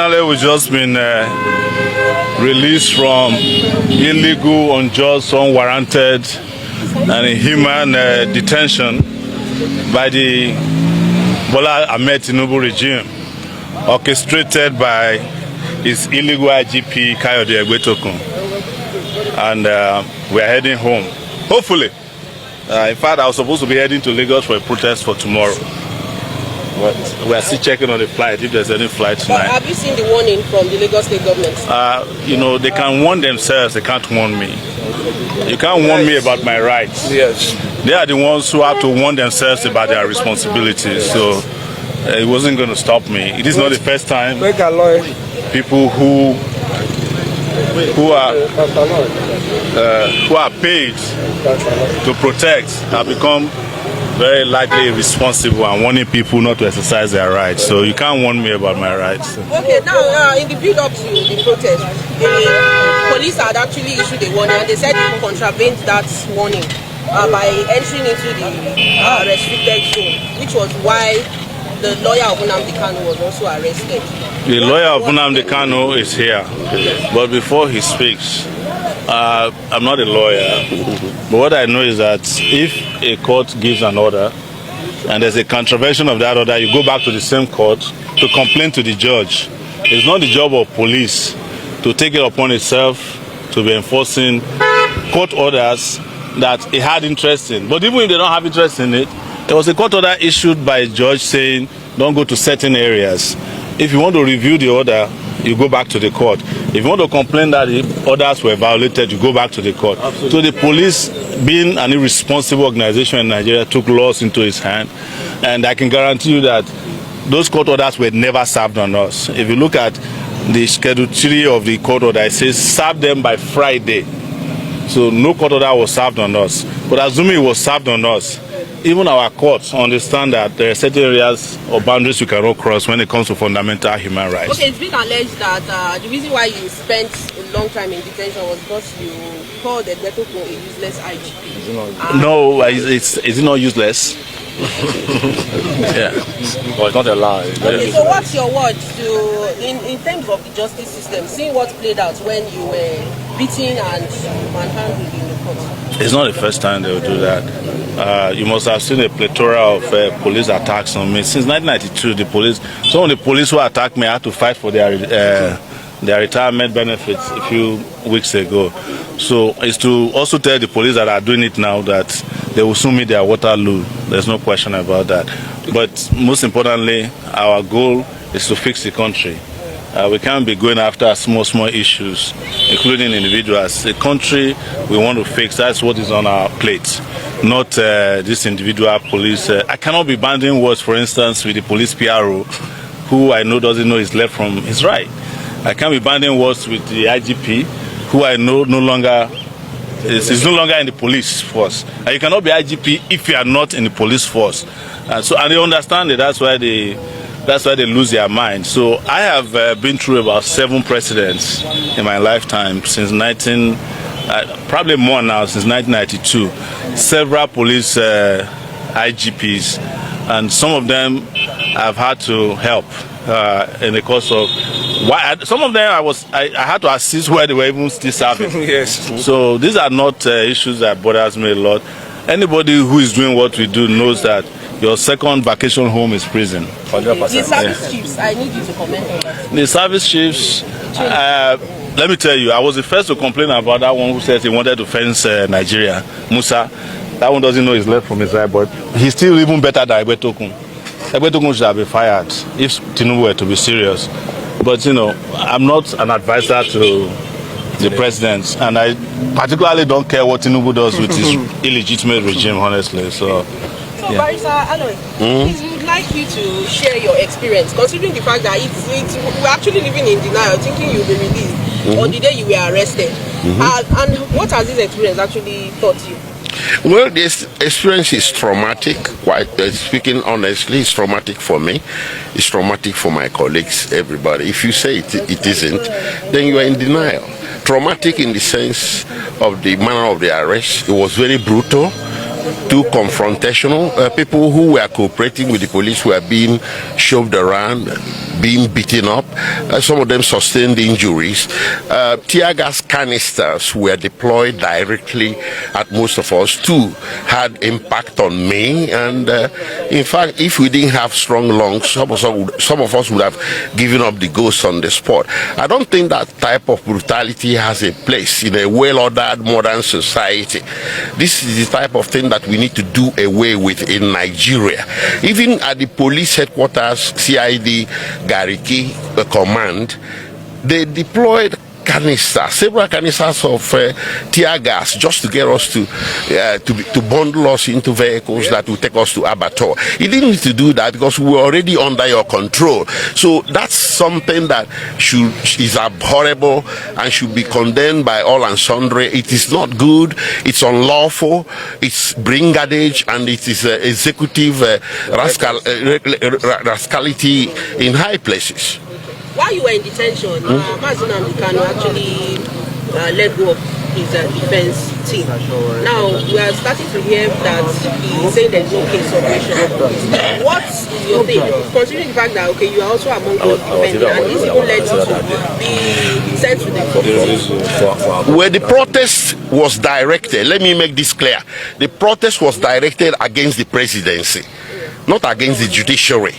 Unfortunately, we've just been released from illegal, unjust, unwarranted, and inhuman detention by the Bola Ahmed Tinubu regime, orchestrated by his illegal IGP Kayode Egbetokun. And we are heading home, hopefully. In fact, I was supposed to be heading to Lagos for a protest for tomorrow. But we are still checking on the flight, if there's any flight tonight. But have you seen the warning from the Lagos State government? You know, they can warn themselves, they can't warn me. You can't warn me about my rights. Yes. They are the ones who have to warn themselves about their responsibilities. So it wasn't going to stop me. It is not the first time people who are paid to protect have become very likely irresponsible and warning people not to exercise their rights. So you can't warn me about my rights. Okay, now in the build-up to the protest, the police had actually issued a warning, and they said you contravened that warning by entering into the restricted zone, which was why the lawyer of Nnamdi Kanu was also arrested. The lawyer of Nnamdi Kanu is here, but before he speaks, I'm not a lawyer, but what I know is that if a court gives an order and there's a contravention of that order, you go back to the same court to complain to the judge. It's not the job of police to take it upon itself to be enforcing court orders that it had interest in. But even if they don't have interest in it, there was a court order issued by a judge saying don't go to certain areas. If you want to review the order, you go back to the court. If you want to complain that the orders were violated, you go back to the court. Absolutely. So the police, being an irresponsible organization in Nigeria, took laws into its hand. And I can guarantee you that those court orders were never served on us. If you look at the Schedule 3 of the court order, it says serve them by Friday. So no court order was served on us. But assuming it was served on us, even our courts understand that there are certain areas or boundaries you cannot cross when it comes to fundamental human rights. Okay, it's been alleged that the reason why you spent a long time in detention was because you called Egbetokun a useless IGP. No, is it not useless? Yeah. Well, it's not a lie. Okay, so what's your word to, in terms of the justice system, seeing what played out when you were beaten and manhandled in the court? It's not the first time they will do that. You must have seen a plethora of police attacks on me. Since 1992, some of the police who attacked me had to fight for their retirement benefits a few weeks ago. So it's to also tell the police that are doing it now that they will soon meet their Waterloo. There's no question about that. But most importantly, our goal is to fix the country. We can't be going after small issues, including individuals. The country we want to fix, that's what is on our plate, not this individual police. I cannot be banding words, for instance, with the police PRO, who I know doesn't know his left from his right. I can't be banding words with the IGP, who I know no longer is no longer in the police force. And you cannot be IGP if you are not in the police force. And they understand it. That's why they lose their mind. So I have been through about 7 presidents in my lifetime since probably more now, since 1992. Several police IGPs, and some of them I've had to help in the course of some of them I had to assist where they were even still serving. Yes. So these are not issues that bothers me a lot. Anybody who is doing what we do knows that your second vacation home is prison. 100%. The service chiefs, I need you to comment on that. The service chiefs, let me tell you, I was the first to complain about that one who said he wanted to fence Nigeria, Musa. That one doesn't know his left from his right, but he's still even better than Egbetokun. Egbetokun should have been fired if Tinubu were to be serious. But you know, I'm not an advisor to the president, and I particularly don't care what Tinubu does with his illegitimate regime, honestly. So yeah. Barrister Aloy, we would like you to share your experience, considering the fact that we're actually living in denial, thinking you'll be released on the day you were arrested. And what has this experience actually taught you? Well, this experience is traumatic. Quite speaking honestly, it's traumatic for me. It's traumatic for my colleagues, everybody. If you say it isn't, then you are in denial. Traumatic in the sense of the manner of the arrest. It was very brutal. too confrontational. People who were cooperating with the police were being shoved around, being beaten up. Some of them sustained injuries. Tear gas canisters were deployed directly at most of us. Two had impact on me, and in fact, if we didn't have strong lungs, some of us would have given up the ghost on the spot. I don't think that type of brutality has a place in a well-ordered modern society. This is the type of thing that we need to do away with in Nigeria. Even at the police headquarters, CID Gariki command, they deployed several canisters of tear gas just to get us to bundle us into vehicles that will take us to abattoir. You didn't need to do that because we were already under your control. So that's something that is abhorrible and should be condemned by all and sundry. It is not good, it's unlawful, it's brigandage, and it is executive rascality in high places. While you were in detention, Mazi Nnamdi Kanu actually let go of his defense team. Now, we are starting to hear that he's saying there's no case operation. What's your thing? Considering the fact that, okay, you are also among those defending, and this even led you to be sent to the court. Where the protest was directed, let me make this clear, the protest was directed against the presidency, not against the judiciary.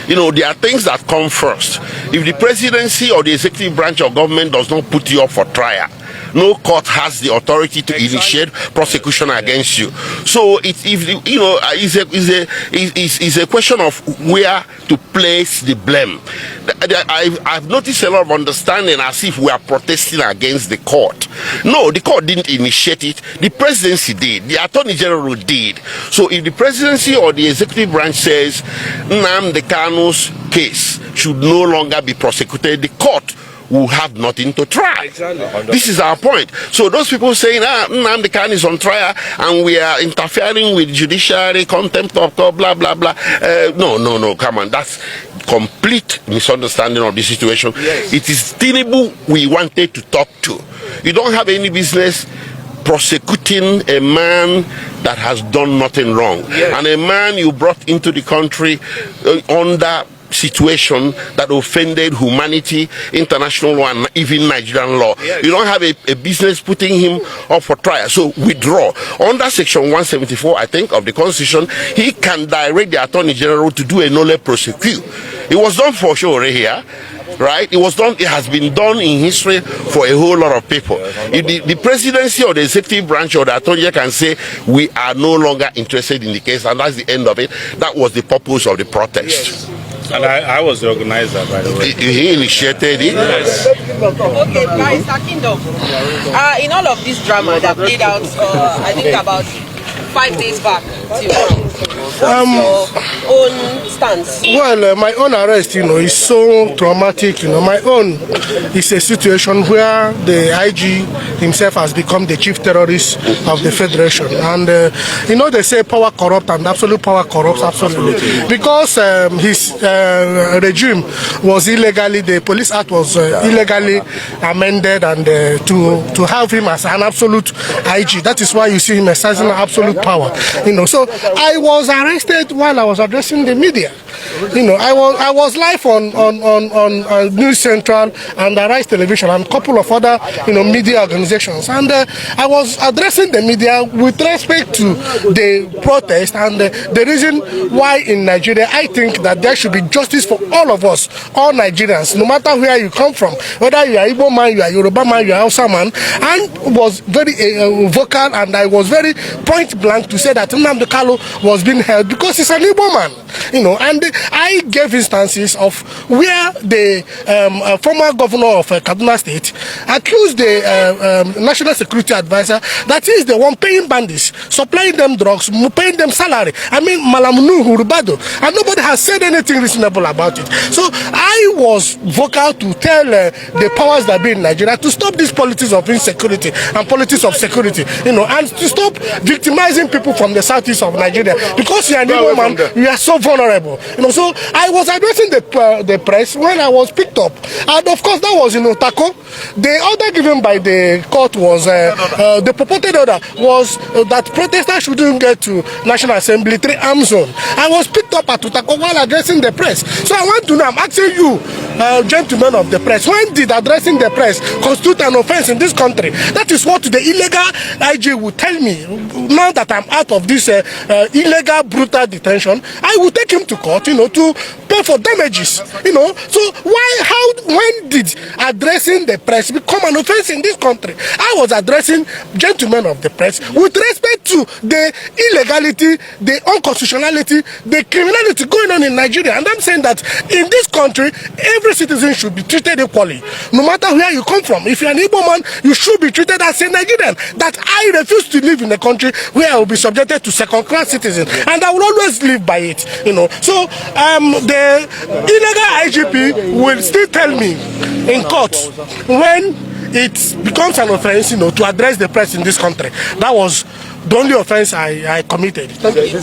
You know, there are things that come first. If the presidency or the executive branch of government does not put you up for trial, no court has the authority to initiate prosecution against you. So it's a question of where to place the blame. I've noticed a lot of understanding as if we are protesting against the court. No, the court didn't initiate it. The presidency did. The attorney general did. So if the presidency or the executive branch says Nnamdi Kanu's case should no longer be prosecuted, the court will have nothing to try. Exactly. This is our point. So those people saying, Nnamdi Kanu is on trial and we are interfering with judiciary, contempt of court, blah, blah, blah. No, come on. That's complete misunderstanding of the situation. Yes. It is Tinubu we wanted to talk to. You don't have any business prosecuting a man that has done nothing wrong. Yes. And a man you brought into the country under situation that offended humanity, international law, and even Nigerian law. Yes. You don't have a business putting him up for trial. So withdraw. Under section 174, I think, of the Constitution, he can direct the Attorney General to do a nolle prosequi. It was done for Sowore here. Right? It was done. It has been done in history for a whole lot of people. If the presidency or the executive branch or the attorney can say we are no longer interested in the case, and that's the end of it. That was the purpose of the protest. Yes. And I was the organizer, by the way. He initiated it. Yes. Okay, Mr. Kingdom. In all of this drama that played out, I think about 5 days back till now, what's your own stance? Well, my own arrest, is so traumatic. My own is a situation where the IG himself has become the chief terrorist of the federation, and they say power corrupt and absolute power corrupts absolutely. Because his regime was illegally, the police act was illegally amended, and to have him as an absolute IG, that is why you see him exercising absolute power. So I was arrested while I was addressing the media. I was live on News Central and Arise Television and a couple of other media organizations, and I was addressing the media with respect to the protest and the reason why in Nigeria I think that there should be justice for all of us, all Nigerians, no matter where you come from, whether you are Igbo man, you are Yoruba man, you are Hausa man, and was very vocal, and I was very point blank to say that Nnamdi Kanu was being held because he's an Igbo man, and I gave instances of where the former governor of Kaduna State accused the National Security Advisor that he is the one paying bandits, supplying them drugs, paying them salary. I mean, Malamunu Hurubado, and nobody has said anything reasonable about it. So I was vocal to tell the powers that be in Nigeria to stop this politics of insecurity and politics of security, and to stop victimizing people from the southeast of Nigeria. because you are an Igbo man, you are so vulnerable. You know, so I was addressing the press when I was picked up, and of course that was in Otako. The order given by the court was the purported order was that protesters shouldn't get to National Assembly 3 arm zone. I was picked up at Otako while addressing the press. So I want to know, I'm asking you, gentlemen of the press, when did addressing the press constitute an offense in this country? That is what the illegal IG would tell me. Now that I'm out of this illegal, brutal detention, I will take him to court, you know, to pay for damages, you know. So when did addressing the press become an offense in this country? I was addressing gentlemen of the press with respect to the illegality, the unconstitutionality, the criminality going on in Nigeria. And I'm saying that in this country, every citizen should be treated equally, no matter where you come from. If you're an Igbo man, you should be treated as a Nigerian. That I refuse to live in a country where I will be subjected to second-class citizens, and I will always live by it, you know. So the illegal IGP will still tell me in court when it becomes an offense, you know, to address the press in this country. That was the only offense I committed. Thank you.